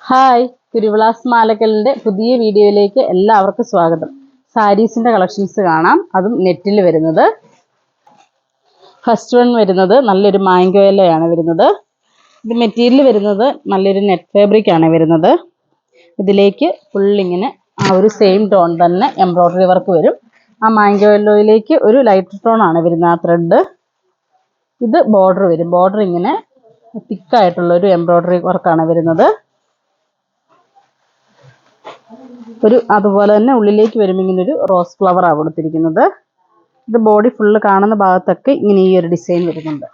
Hi, തിരുവിളാസ് മാലക്കലിൻ്റെ പുതിയ വീഡിയോയിലേക്ക് എല്ലാവർക്കും സ്വാഗതം. സാരീസിൻ്റെ കളക്ഷൻസ് കാണാം, അതും നെറ്റിൽ വരുന്നത്. ഫസ്റ്റ് വൺ വരുന്നത് നല്ലൊരു മാംഗോ യെല്ലോയാണ് വരുന്നത്. ഇത് മെറ്റീരിയൽ വരുന്നത് നല്ലൊരു നെറ്റ് ഫാബ്രിക് ആണ് വരുന്നത്. ഇതിലേക്ക് ഫുള്ളിങ്ങനെ ആ ഒരു സെയിം ടോൺ തന്നെ എംബ്രോയ്ഡറി വർക്ക് വരും. ആ മാംഗോ യെല്ലോയിലേക്ക് ഒരു ലൈറ്റ് ടോൺ ആണ് വരുന്നത് ആ ത്രെഡ്. ഇത് ബോർഡർ വരും. ബോർഡർ ഇങ്ങനെ തിക്കായിട്ടുള്ളൊരു എംബ്രോയ്ഡറി വർക്കാണ് വരുന്നത്. അതുപോലെ തന്നെ ഉള്ളിലേക്ക് വരുമ്പോൾ ഇങ്ങനെ ഒരു റോസ് ഫ്ലവർ ആണ് കൊടുത്തിരിക്കുന്നത്. ഇത് ബോഡി ഫുള്ള് കാണുന്ന ഭാഗത്തൊക്കെ ഇങ്ങനെ ഈ ഒരു ഡിസൈൻ വരുന്നുണ്ട്.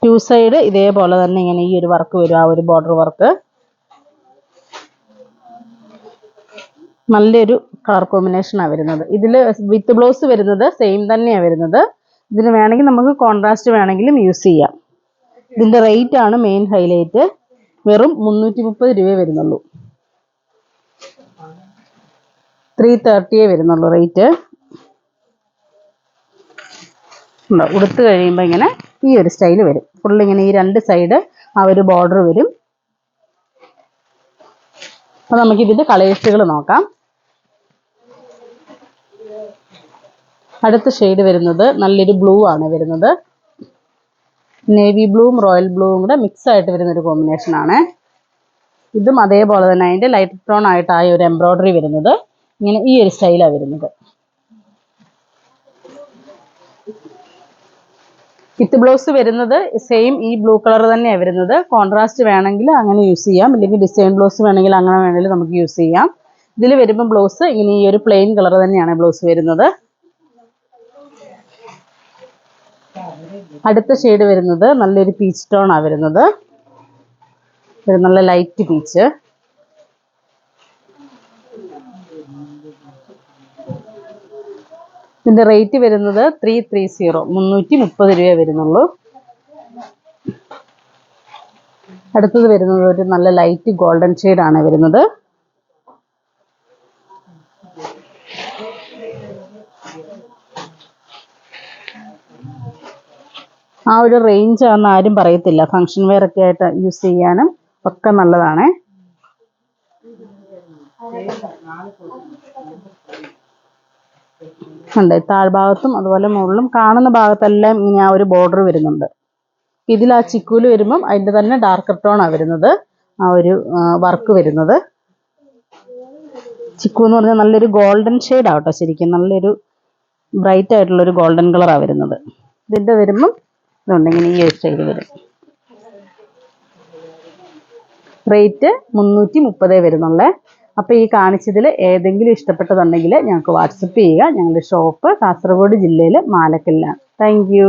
ടു സൈഡ് ഇതേപോലെ തന്നെ ഇങ്ങനെ ഈ ഒരു വർക്ക് വരും, ആ ഒരു ബോർഡർ വർക്ക്. നല്ലൊരു കളർ കോമ്പിനേഷനാണ് വരുന്നത്. ഇതിൽ വിത്ത് ബ്ലൗസ് വരുന്നത് സെയിം തന്നെയാണ് വരുന്നത്. ഇതിന് വേണമെങ്കിൽ നമുക്ക് കോൺട്രാസ്റ്റ് വേണമെങ്കിലും യൂസ് ചെയ്യാം. ഇതിൻ്റെ റേറ്റ് ആണ് മെയിൻ ഹൈലൈറ്റ്. വെറും 330 രൂപയെ വരുന്നുള്ളൂ. 330 വരുന്നുള്ളൂ റേറ്റ്. ഉടുത്ത് കഴിയുമ്പോൾ ഇങ്ങനെ ഈ ഒരു സ്റ്റൈൽ വരും. ഫുള്ളിങ്ങനെ ഈ രണ്ട് സൈഡ് ആ ഒരു ബോർഡർ വരും. അപ്പോൾ നമുക്കിതിൻ്റെ കളേഴ്സുകൾ നോക്കാം. അടുത്ത ഷെയ്ഡ് വരുന്നത് നല്ലൊരു ബ്ലൂ ആണ് വരുന്നത്. നേവി ബ്ലൂവും റോയൽ ബ്ലൂവും കൂടെ മിക്സ് ആയിട്ട് വരുന്നൊരു കോമ്പിനേഷനാണ്. ഇതും അതേപോലെ തന്നെ അതിൻ്റെ ലൈറ്റ് ടോൺ ആയിട്ടായ ഒരു എംബ്രോയ്ഡറി വരുന്നത്. ഇങ്ങനെ ഈ ഒരു സ്റ്റൈലാണ് വരുന്നത്. വിത്ത് ബ്ലൗസ് വരുന്നത് സെയിം ഈ ബ്ലൂ കളർ തന്നെയാണ് വരുന്നത്. കോൺട്രാസ്റ്റ് വേണമെങ്കിൽ അങ്ങനെ യൂസ് ചെയ്യാം, ഇല്ലെങ്കിൽ ഡിസൈൻ ബ്ലൗസ് വേണമെങ്കിൽ അങ്ങനെ വേണമെങ്കിൽ നമുക്ക് യൂസ് ചെയ്യാം. ഇതിൽ വരുമ്പോൾ ബ്ലൗസ് ഇങ്ങനെ ഈ ഒരു പ്ലെയിൻ കളർ തന്നെയാണ് ബ്ലൗസ് വരുന്നത്. അടുത്ത ഷെയ്ഡ് വരുന്നത് നല്ലൊരു പീച്ച് ടോൺ ആണ് വരുന്നത്. ഒരു നല്ല ലൈറ്റ് പീച്ച്. ഇതിന്റെ റേറ്റ് വരുന്നത് 330 രൂപ വരുന്നുള്ളൂ. അടുത്തത് വരുന്നത് ഒരു നല്ല ലൈറ്റ് ഗോൾഡൻ ഷെയ്ഡ് ആണ് വരുന്നത്. ആ ഒരു റേഞ്ച് ആണെന്ന് ആരും പറയത്തില്ല. ഫങ്ഷൻ വെയർ ഒക്കെ ആയിട്ട് യൂസ് ചെയ്യാനും ഒക്കെ നല്ലതാണ്. ഉണ്ട് താഴ്ഭാഗത്തും അതുപോലെ മുകളിലും കാണുന്ന ഭാഗത്തെല്ലാം ഇങ്ങനെ ആ ഒരു ബോർഡർ വരുന്നുണ്ട്. ഇതിൽ ആ ചിക്കൂല് വരുമ്പം അതിൻ്റെ തന്നെ ഡാർക്കർ ടോൺ ആണ് വരുന്നത്, ആ ഒരു വർക്ക് വരുന്നത്. ചിക്കു എന്ന് പറഞ്ഞാൽ നല്ലൊരു ഗോൾഡൻ ഷെയ്ഡ് ആവട്ടെ, ശരിക്കും നല്ലൊരു ബ്രൈറ്റ് ആയിട്ടുള്ളൊരു ഗോൾഡൻ കളറാണ് വരുന്നത്. ഇതിൻ്റെ വരുമ്പം ഇതുണ്ടെങ്കിൽ ഈ ഒരു സ്റ്റൈൽ വരും. റേറ്റ് 330 വരുന്നുള്ളേ. അപ്പോൾ ഈ കാണിച്ചതിൽ ഏതെങ്കിലും ഇഷ്ടപ്പെട്ടതുണ്ടെങ്കിൽ ഞങ്ങൾക്ക് വാട്സപ്പ് ചെയ്യുക. ഞങ്ങളുടെ ഷോപ്പ് കാസർഗോഡ് ജില്ലയിൽ മാലക്കലിലാണ്. Thank you.